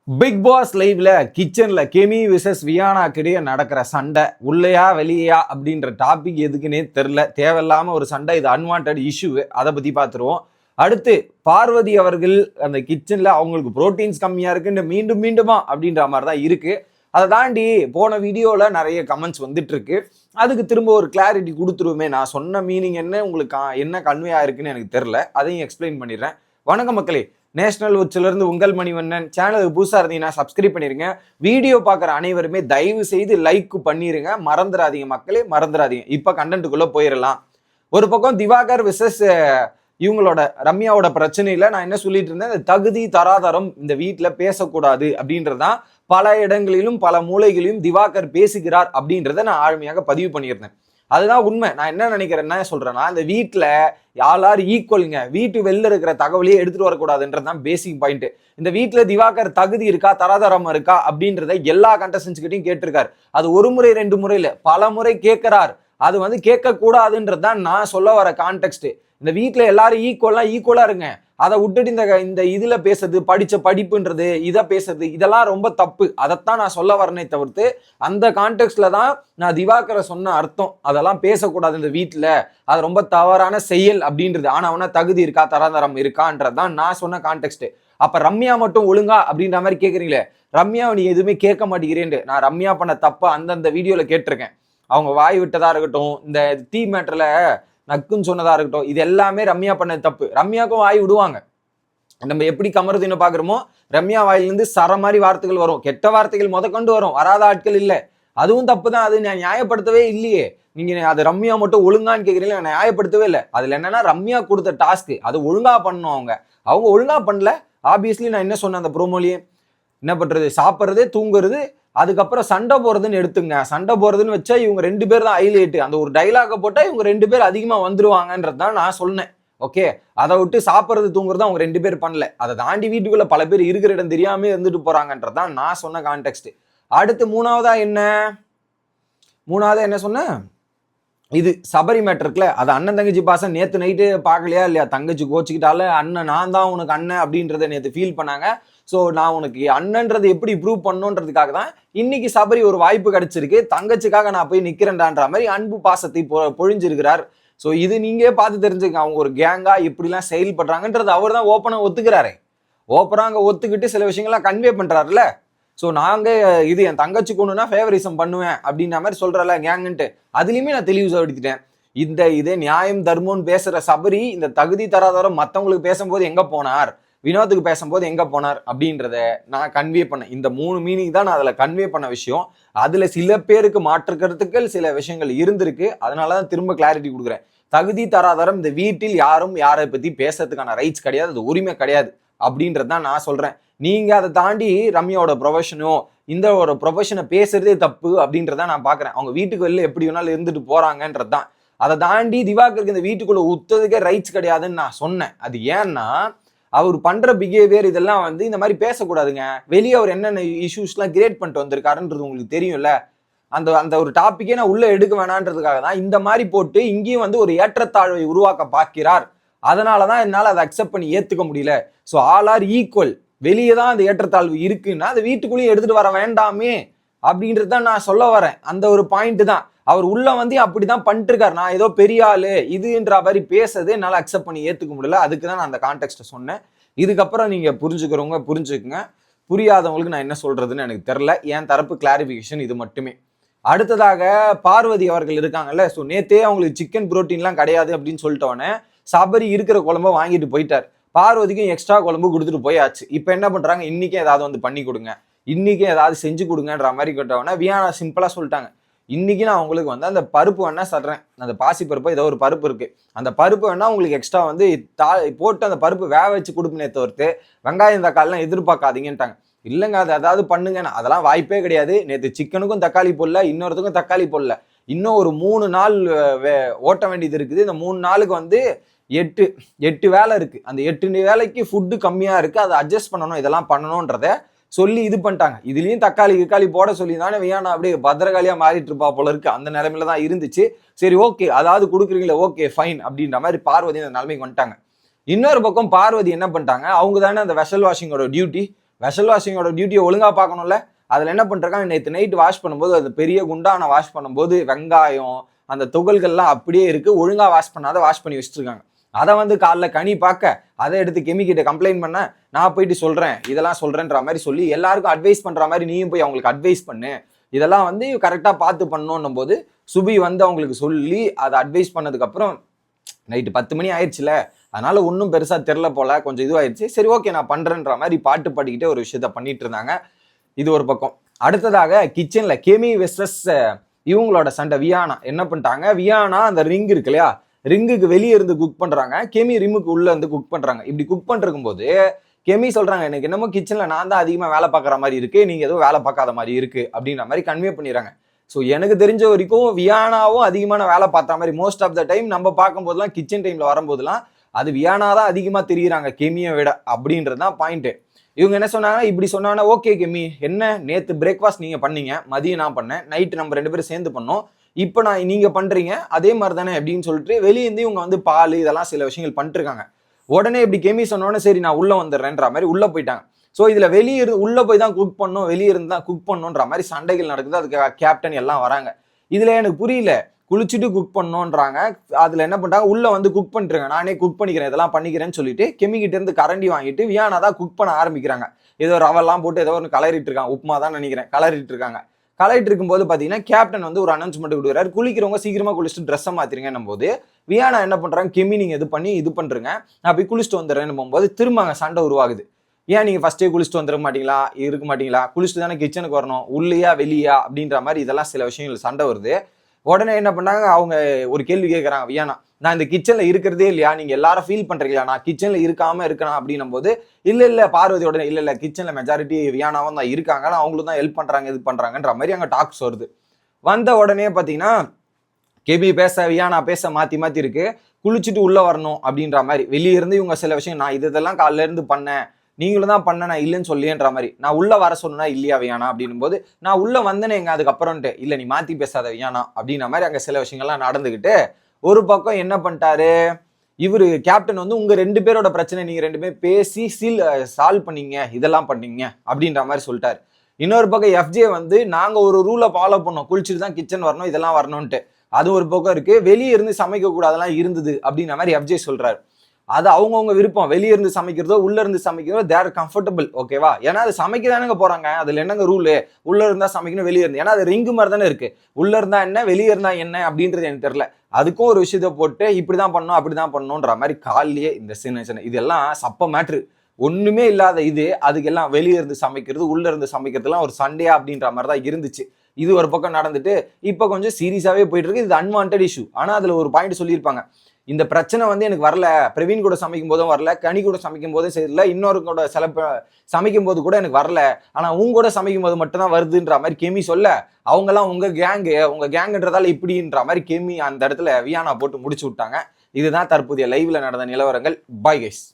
Big pass லைவ்ல கிச்சன்ல கெமி versus வியானாக்கு இடையே நடக்கிற சண்டை உள்ளையா வெளியா அப்படின்ற டாபிக் எதுக்குன்னே தெரில. தேவையில்லாம ஒரு சண்டை, இது அன்வான்ட் இஷ்யூ. அதை பத்தி பார்த்துருவோம். அடுத்து பார்வதி அவர்கள் அந்த கிச்சன்ல அவங்களுக்கு புரோட்டீன்ஸ் கம்மியா இருக்குன்னு மீண்டும் மீண்டுமா அப்படின்ற மாதிரி தான் இருக்கு. அதை தாண்டி போன வீடியோல நிறைய கமெண்ட்ஸ் வந்துட்டு இருக்கு. அதுக்கு திரும்ப ஒரு கிளாரிட்டி கொடுத்துருவோமே. நான் சொன்ன மீனிங் என்ன, உங்களுக்கு என்ன கன்வே ஆயிருக்குன்னு எனக்கு தெரில. அதையும் எக்ஸ்பிளைன் பண்ணிடுறேன். வணக்கம் மக்களே, நேஷனல் உச்சில இருந்து உங்கள் மணிவண்ணன். சேனலுக்கு புதுசாக இருந்தீங்கன்னா சப்ஸ்கிரைப் பண்ணிருங்க. வீடியோ பார்க்குற அனைவருமே தயவு செய்து லைக் பண்ணிருங்க. மறந்துடாதீங்க மக்களே, மறந்துடாதீங்க. இப்போ கண்டென்ட்டுக்குள்ள போயிடலாம். ஒரு பக்கம் திவாகர் விசஸ் இவங்களோட ரம்யாவோட பிரச்சனையில நான் என்ன சொல்லிட்டு இருந்தேன், இந்த தகுதி தராதரம் இந்த வீட்டில் பேசக்கூடாது அப்படின்றதான் பல இடங்களிலும் பல மூலைகளிலும் திவாகர் பேசுகிறார் அப்படின்றத நான் ஆழ்மையாக பதிவு பண்ணியிருந்தேன். அதுதான் உண்மை. நான் என்ன நினைக்கிறேன், என்ன சொல்றேன்னா, இந்த வீட்டில் யாரும் ஈக்குவலுங்க. வீட்டு வெளில இருக்கிற தகவலையே எடுத்துட்டு வரக்கூடாதுன்றதுதான் பேசிக் பாயிண்ட். இந்த வீட்டில் திவாகர் தகுதி இருக்கா தராதரம் இருக்கா அப்படின்றத எல்லா கண்டஸ்டன்ஸ் கிட்டையும் கேட்டிருக்காரு. அது ஒரு முறை ரெண்டு முறையில பல முறை கேட்கிறார். அது கேட்க கூடாதுன்றதுதான் நான் சொல்ல வர கான்டெக்ட். இந்த வீட்டில் எல்லாரும் ஈக்குவலா இருங்க. அதை விட்டுட்டு இந்த இதுல பேசுறது, படிச்ச படிப்புன்றது, இதை பேசுறது, இதெல்லாம் ரொம்ப தப்பு. அதைத்தான் நான் சொல்ல வரனே தவிர்த்து அந்த கான்டெக்ட்ல தான் நான் திவாகரை சொன்ன அர்த்தம். அதெல்லாம் பேசக்கூடாது இந்த வீட்டில், அது ரொம்ப தவறான செயல் அப்படின்றது. ஆனா அவனா தகுதி இருக்கா தராதரம் இருக்கான்றதுதான் நான் சொன்ன கான்டெக்ட். அப்ப ரம்யா மட்டும் ஒழுங்கா அப்படின்ற மாதிரி கேட்குறீங்களே, ரம்யா நீ எதுவுமே கேட்க மாட்டேங்கிறேன். நான் ரம்யா பண்ண தப்ப அந்தந்த வீடியோல கேட்டிருக்கேன். அவங்க வாய் விட்டதா இருக்கட்டும், இந்த டீ மேட்டர்ல நக்குன்னு சொன்னதா இருக்கட்டும், இது எல்லாமே ரம்யா பண்ண தப்பு. ரம்யாவுக்கும் வாய் விடுவாங்க. நம்ம எப்படி கமருதின்னு பாக்குறோமோ, ரம்யா வாயிலிருந்து சர மாதிரி வார்த்தைகள் வரும், கெட்ட வார்த்தைகள் கொண்டு வரும், வராத ஆட்கள் இல்லை. அதுவும் தப்பு தான். அது நான் நியாயப்படுத்தவே இல்லையே. நீங்க அது ரம்யா மட்டும் ஒழுங்கான்னு கேட்குறீங்களா, நான் நியாயப்படுத்தவே இல்லை. அதுல என்னன்னா, ரம்யா கொடுத்த டாஸ்க் அது ஒழுங்கா பண்ணணும். அவங்க ஒழுங்கா பண்ணல. ஆப்வியஸ்லி நான் என்ன சொன்னேன் அந்த ப்ரோமோலியே, என்ன பண்றது, சாப்பிட்றது, தூங்குறது, அதுக்கப்புறம் சண்டை போறதுன்னு எடுத்துங்க. சண்டை போறதுன்னு வச்சா இவங்க ரெண்டு பேர் தான் ஹைலைட். அந்த ஒரு டைலாக போட்டா இவங்க ரெண்டு பேர் அதிகமா வந்துருவாங்கன்றது தான் நான் சொன்னேன். ஓகே, அதை விட்டு சாப்பிட்றது தூங்குறது அவங்க ரெண்டு பேர் பண்ணல. அதை தாண்டி வீட்டுக்குள்ள பல பேர் இருக்கிற இடம் தெரியாம இருந்துட்டு போறாங்கன்றதான் நான் சொன்ன கான்டெக்ட். அடுத்து மூணாவதா என்ன சொன்ன, இது சபரி மேட்டருக்குல அது அண்ணன் தங்கச்சி பாசம். நேத்து நைட்டு பார்க்கலையா இல்லையா, தங்கச்சி கோச்சிக்கிட்டால அண்ணன் நான் தான் உனக்கு அண்ணன் அப்படின்றத நேற்று ஃபீல் பண்ணாங்க. ஸோ நான் உனக்கு அண்ணன்றது எப்படி ப்ரூவ் பண்ணுன்றதுக்காக தான் இன்னைக்கு சபரி ஒரு வாய்ப்பு கிடைச்சிருக்கு, தங்கச்சிக்காக நான் போய் நிக்கிறேன்டான்ற மாதிரி அன்பு பாசத்தை பொழிஞ்சிருக்கிறார். ஸோ இது நீங்களே பார்த்து தெரிஞ்சுக்க, அவங்க ஒரு கேங்கா எப்படிலாம் செயல்படுறாங்கன்றது அவர் தான் ஓப்பனா ஒத்துக்கிறாரு. ஓப்பனாக ஒத்துக்கிட்டு சில விஷயங்கள்லாம் கன்வே பண்றாருல்ல. ஸோ நாங்கள் இது என் தங்கச்சி கொண்டுனா ஃபேவரிசம் பண்ணுவேன் அப்படின்ற மாதிரி சொல்கிறல கேங்குன்ட்டு, அதுலேயுமே நான் தெளிவுபடுத்திட்டேன். இதே நியாயம் தர்மம்னு பேசுகிற சபரி இந்த தகுதி தராதரம் மற்றவங்களுக்கு பேசும்போது எங்கே போனார், வினோத்துக்கு பேசும்போது எங்கே போனார் அப்படின்றத நான் கன்வே பண்ணேன். இந்த 3 மீனிங் தான் நான் அதில் கன்வே பண்ண விஷயம். அதில் சில பேருக்கு மாற்று கருத்துக்கள் சில விஷயங்கள் இருந்திருக்கு. அதனால தான் திரும்ப கிளாரிட்டி கொடுக்குறேன். தகுதி தராதரம் இந்த வீட்டில் யாரும் யாரை பற்றி பேசுறதுக்கான ரைட்ஸ் கிடையாது, அது உரிமை கிடையாது அப்படின்றது தான் நான் சொல்கிறேன். நீங்க அதை தாண்டி ரம்யாவோட ப்ரொஃபஷனோ இந்த ஒரு ப்ரொஃபஷனை பேசுறதே தப்பு அப்படின்றத நான் பாக்குறேன். அவங்க வீட்டுக்கு வெளில எப்படி வேணாலும் இருந்துட்டு போறாங்கன்றது தான். அதை தாண்டி திவாகருக்கு இந்த வீட்டுக்குள்ள உத்ததுக்கே ரைட்ஸ் கிடையாதுன்னு நான் சொன்னேன். அது ஏன்னா அவர் பண்ற பிஹேவியர் இதெல்லாம் இந்த மாதிரி பேசக்கூடாதுங்க. வெளியே அவர் என்னென்ன இஷ்யூஸ்லாம் கிரியேட் பண்ணிட்டு வந்திருக்காருன்றது உங்களுக்கு தெரியும்ல. அந்த ஒரு டாபிக்கே நான் உள்ள எடுக்க வேணான்றதுக்காக தான் இந்த மாதிரி போட்டு இங்கேயும் ஒரு ஏற்றத்தாழ்வை உருவாக்க பார்க்கிறார். அதனாலதான் என்னால் அதை அக்செப்ட் பண்ணி ஏத்துக்க முடியல. So all are equal. வெளியே தான் அந்த ஏற்றத்தாழ்வு இருக்குன்னா அதை வீட்டுக்குள்ளேயும் எடுத்துட்டு வர வேண்டாமே அப்படின்றது தான் நான் சொல்ல வரேன். அந்த ஒரு பாயிண்ட் தான். அவர் உள்ள அப்படிதான் பண்ணிட்டு இருக்காரு. நான் ஏதோ பெரிய ஆளு இதுன்ற மாதிரி பேசுறது என்னால் அக்செப்ட் பண்ணி ஏத்துக்க முடியல. அதுக்கு தான் நான் அந்த கான்டெக்ட் சொன்னேன். இதுக்கப்புறம் நீங்க புரிஞ்சுக்கிறவங்க புரிஞ்சுக்குங்க, புரியாதவங்களுக்கு நான் என்ன சொல்றதுன்னு எனக்கு தெரியல. என் தரப்பு கிளாரிபிகேஷன் இது மட்டுமே. அடுத்ததாக பார்வதி அவர்கள் இருக்காங்கல்ல. ஸோ நேத்தே அவங்களுக்கு சிக்கன் புரோட்டீன்லாம் கிடையாது அப்படின்னு சொல்லிட்டோன்னே சபரி இருக்கிற குழம்ப வாங்கிட்டு போயிட்டார். பார்வதிக்கும் எக்ஸ்ட்ரா குழம்பு கொடுத்துட்டு போயாச்சு. இப்போ என்ன பண்றாங்க, இன்னைக்கே ஏதாவது பண்ணி கொடுங்க, இன்னைக்கே ஏதாவது செஞ்சு கொடுங்கன்ற மாதிரி கேட்டவொடனே வியானா சிம்பிளா சொல்லிட்டாங்க, இன்னைக்கு நான் உங்களுக்கு அந்த பருப்பு வேணா சொல்றேன், அந்த பாசி பருப்பு ஏதோ ஒரு பருப்பு இருக்கு, அந்த பருப்பு வேணா உங்களுக்கு எக்ஸ்ட்ரா போட்டு அந்த பருப்பு வேக வச்சு கொடுப்பனே தவிர்த்து வெங்காயம் தக்காளிலாம் எதிர்பார்க்காதீங்கன்ட்டாங்க. இல்லைங்க அது ஏதாவது பண்ணுங்க, அதெல்லாம் வாய்ப்பே கிடையாது. நேற்று சிக்கனுக்கும் தக்காளி போடல, இன்னொருத்துக்கும் தக்காளி போடல, இன்னும் ஒரு 3 நாள் ஓட்ட வேண்டியது இருக்குது. இந்த 3 நாளுக்கு 8 வேலை இருக்கு. அந்த 8 வேலைக்கு ஃபுட்டு கம்மியா இருக்கு, அதை அட்ஜஸ்ட் பண்ணணும், இதெல்லாம் பண்ணணும்ன்றத சொல்லி இது பண்ணிட்டாங்க. இதுலயும் தக்காளி போட சொல்லி தானே வியானா அப்படியே பத்திரகாளியா மாறிட்டு இருப்பா போல இருக்கு. அந்த நிலைமையில தான் இருந்துச்சு. சரி ஓகே, அதாவது கொடுக்குறீங்களே ஓகே ஃபைன் அப்படின்ற மாதிரி பார்வதி அந்த நிலைமைக்கு வந்துட்டாங்க. இன்னொரு பக்கம் பார்வதி என்ன பண்ணிட்டாங்க, அவங்க தானே அந்த வெஷல் வாஷிங்கோட டியூட்டி வெஷல் வாஷிங்கோட டியூட்டியை ஒழுங்கா பார்க்கணும்ல. அதுல என்ன பண்ணிருக்காங்க, நேற்று நைட் வாஷ் பண்ணும்போது அது பெரிய குண்டான வாஷ் பண்ணும்போது வெங்காயம் அந்த துகள்கள்லாம் அப்படியே இருக்கு, ஒழுங்கா வாஷ் பண்ணாத வாஷ் பண்ணி வச்சிருக்காங்க. அதை வந்து காலைல கனி பார்க்க அதை எடுத்து கெமிக்கிட்ட கம்ப்ளைண்ட் பண்ண, நான் போயிட்டு சொல்றேன் இதெல்லாம் சொல்றேன்ற மாதிரி சொல்லி எல்லாருக்கும் அட்வைஸ் பண்ற மாதிரி நீயும் போய் அவங்களுக்கு அட்வைஸ் பண்ணு, இதெல்லாம் வந்து கரெக்டா பார்த்து பண்ணணும் போது சுபி வந்து அவங்களுக்கு சொல்லி அதை அட்வைஸ் பண்ணதுக்கு அப்புறம் நைட்டு 10 மணி ஆயிடுச்சுல, அதனால ஒன்றும் பெருசா தெரில போல, கொஞ்சம் இதுவாயிடுச்சு, சரி ஓகே நான் பண்றேன்ற மாதிரி பாட்டு பாடிக்கிட்டே ஒரு விஷயத்த பண்ணிட்டு இருந்தாங்க. இது ஒரு பக்கம். அடுத்ததாக கிச்சன்ல கெமி வெர்சஸ் இவங்களோட சண்டை. வியானா என்ன பண்ணிட்டாங்க, வியானா அந்த ரிங் இருக்கு இல்லையா, ரிங்குக்கு வெளியே இருந்து குக் பண்றாங்க, கெமி ரிமுக்கு உள்ள இருந்து குக் பண்றாங்க. இப்படி குக் பண்ணிருக்கும் போது கெமி சொல்றாங்க, எனக்கு என்னமோ கிச்சன்ல நான் தான் அதிகமா வேலை பார்க்குற மாதிரி இருக்கு, நீங்க எதுவும் வேலை பார்க்காத மாதிரி இருக்கு அப்படின்ற மாதிரி கன்வே பண்ணிடுறாங்க. ஸோ எனக்கு தெரிஞ்ச வரைக்கும் வியானாவும் அதிகமான வேலை பார்த்த மாதிரி மோஸ்ட் ஆஃப் த டைம் நம்ம பார்க்கும்போதெல்லாம் கிச்சன் டைம்ல வரும்போதெல்லாம் அது வியானா தான் அதிகமா தெரியுறாங்க கெமியை விட அப்படின்றது தான் பாயிண்ட். இவங்க என்ன சொன்னாங்கன்னா, இப்படி சொன்னாங்கன்னா, ஓகே கெமி என்ன நேற்று பிரேக்ஃபாஸ்ட் நீங்க பண்ணீங்க, மதியம் நான் பண்ணேன், நைட்டு நம்ம 2 பேரும் சேர்ந்து பண்ணோம், இப்போ நான் நீங்க பண்றீங்க அதே மாதிரி தானே அப்படின்னு சொல்லிட்டு வெளியேந்து இவங்க வந்து பால் இதெல்லாம் சில விஷயங்கள் பண்ணிட்டு இருக்காங்க. உடனே இப்படி கெமி சொன்னோன்னே சரி நான் உள்ள வந்துடுறேன்ற மாதிரி உள்ள போயிட்டாங்க. ஸோ இதுல வெளியே உள்ள போய் தான் குக் பண்ணும், வெளியே இருந்து தான் குக் பண்ணுன்ற மாதிரி சண்டைகள் நடக்குது. அதுக்கு கேப்டன் எல்லாம் வராங்க. இதுல எனக்கு புரியல, குளிச்சுட்டு குக் பண்ணோன்றாங்க, அதுல என்ன பண்றாங்க, உள்ள வந்து குக் பண்ணிட்டுருங்க, நானே குக் பண்ணிக்கிறேன் இதெல்லாம் பண்ணிக்கிறேன்னு சொல்லிட்டு கெமி கிட்ட இருந்து கரண்டி வாங்கிட்டு வியானா தான் குக் பண்ண ஆரம்பிக்கிறாங்க. ஏதோ ரவெல்லாம் போட்டு ஏதோ ஒன்று கலரிட்டு இருக்காங்க, உப்புமா தான் நினைக்கிறேன், கலரிட்டு இருக்காங்க. கலரிட்டு இருக்கும்போது பாத்தீங்கன்னா கேப்டன் வந்து ஒரு அனௌன்ஸ்மெண்ட் கொடுக்குறாரு, குளிக்கிறவங்க சீக்கிரமா குளிச்சுட்டு ட்ரெஸ்ஸை மாத்திருங்கன்னும் போது வியானா என்ன பண்றாங்க, கெமி நீங்க இது பண்றீங்க, நான் போய் குளிச்சுட்டு வந்துடுறேன்னு போகும்போது திரும்ப சண்டை உருவாகுது. ஏன் நீங்க ஃபர்ஸ்டே குளிச்சுட்டு வந்துட மாட்டீங்களா, இருக்க மாட்டீங்களா, குளிச்சுட்டு தானே கிச்சனுக்கு வரணும், உள்ளையா வெளியா அப்படின்ற மாதிரி இதெல்லாம் சில விஷயங்கள் சண்டை வருது. உடனே என்ன பண்ணாங்க, அவங்க ஒரு கேள்வி கேட்கறாங்க வியானா, நான் இந்த கிச்சன்ல இருக்கிறதே இல்லையா, நீங்க எல்லாரும் ஃபீல் பண்றீங்களா நான் கிச்சன்ல இருக்காம இருக்கணும் அப்படின்னும் போது இல்ல பார்வதி உடனே இல்ல கிச்சன்ல மெஜாரிட்டி வியானாவும் தான் இருக்காங்க, அவங்களும் தான் ஹெல்ப் பண்றாங்க இது பண்றாங்கன்ற மாதிரி அங்க டாக்ஸ் வருது. வந்த உடனே பாத்தீங்கன்னா கெபி பேச வியானா பேச மாத்தி இருக்கு, குளிச்சுட்டு உள்ள வரணும் அப்படின்ற மாதிரி வெளியே இருந்து இவங்க சில விஷயம், நான் இதெல்லாம் காலையில இருந்து பண்ணேன், நீங்களும் தான் பண்ண, நான் இல்லைன்னு சொல்லியன்ற மாதிரி, நான் உள்ள வர சொன்னா இல்லையா வியானா அப்படின்னும் போது நான் உள்ள வந்தேனே எங்க அதுக்கப்புறம்ட்டு இல்ல நீ மாத்தி பேசாத வியானா அப்படின்ற மாதிரி அங்க சில விஷயங்கள்லாம் நடந்துகிட்டு ஒரு பக்கம் என்ன பண்ணிட்டாரு இவரு கேப்டன் வந்து உங்க 2 பேரோட பிரச்சனை நீங்க 2 பேரும் பேசி சால்வ் பண்ணீங்க, இதெல்லாம் பண்ணீங்க அப்படின்ற மாதிரி சொல்லிட்டாரு. இன்னொரு பக்கம் எஃப்ஜே வந்து நாங்க ஒரு ரூலை ஃபாலோ பண்ணோம், குளிச்சுட்டு தான் கிச்சன் வரணும் இதெல்லாம் வரணும்ட்டு, அது ஒரு பக்கம் இருக்கு, வெளியே இருந்து சமைக்க கூடாதெல்லாம் இருந்தது அப்படின்ற மாதிரி எஃப்ஜே சொல்றாரு. அது அவங்கவுங்க விருப்பம், வெளியே இருந்து சமைக்கிறதோ உள்ள இருந்து சமைக்கிறதோ தேர் கம்ஃபர்டபுள், ஓகேவா, ஏன்னா அது சமைக்க தானங்க போறாங்க, அதுல என்னங்க ரூலு, உள்ள இருந்தா சமைக்கணும் வெளியே இருந்து, ஏன்னா அது ரிங்கு மாதிரி தானே இருக்கு, உள்ள இருந்தா என்ன வெளியே இருந்தா என்ன அப்படின்றது எனக்கு தெரியல. அதுக்கும் ஒரு விஷயத்த போட்டு இப்படிதான் பண்ணணும் அப்படிதான் பண்ணணும்ன்ற மாதிரி காலிலேயே இந்த சின்ன இதெல்லாம் சப்ப மேட்ரு, ஒண்ணுமே இல்லாத இது அதுக்கெல்லாம் வெளியே இருந்து சமைக்கிறது உள்ள இருந்து சமைக்கிறதுலாம் ஒரு சண்டையா அப்படின்ற மாதிரி தான் இருந்துச்சு. இது ஒரு பக்கம் நடந்துட்டு இப்ப கொஞ்சம் சீரியஸாவே போயிட்டு இருக்கு, இது அன்வான்ட் இஷ்யூ. ஆனா அதுல ஒரு பாயிண்ட் சொல்லியிருப்பாங்க, இந்த பிரச்சனை வந்து எனக்கு வரல, பிரவீன் கூட சமைக்கும் போதும் வரல, கனி கூட சமைக்கும் போதும் சரியில்லை, இன்னொரு கூட சமைக்கும் போது கூட எனக்கு வரல, ஆனா உங்க கூட சமைக்கும் போது மட்டும் தான் வருதுன்ற மாதிரி கெமி சொல்ல, அவங்க எல்லாம் உங்க கேங்குன்றதால இப்படின்ற மாதிரி கெமி அந்த இடத்துல வியானா போட்டு முடிச்சு விட்டாங்க. இதுதான் தற்போதைய லைவ்ல நடந்த நிலவரங்கள். Bye guys.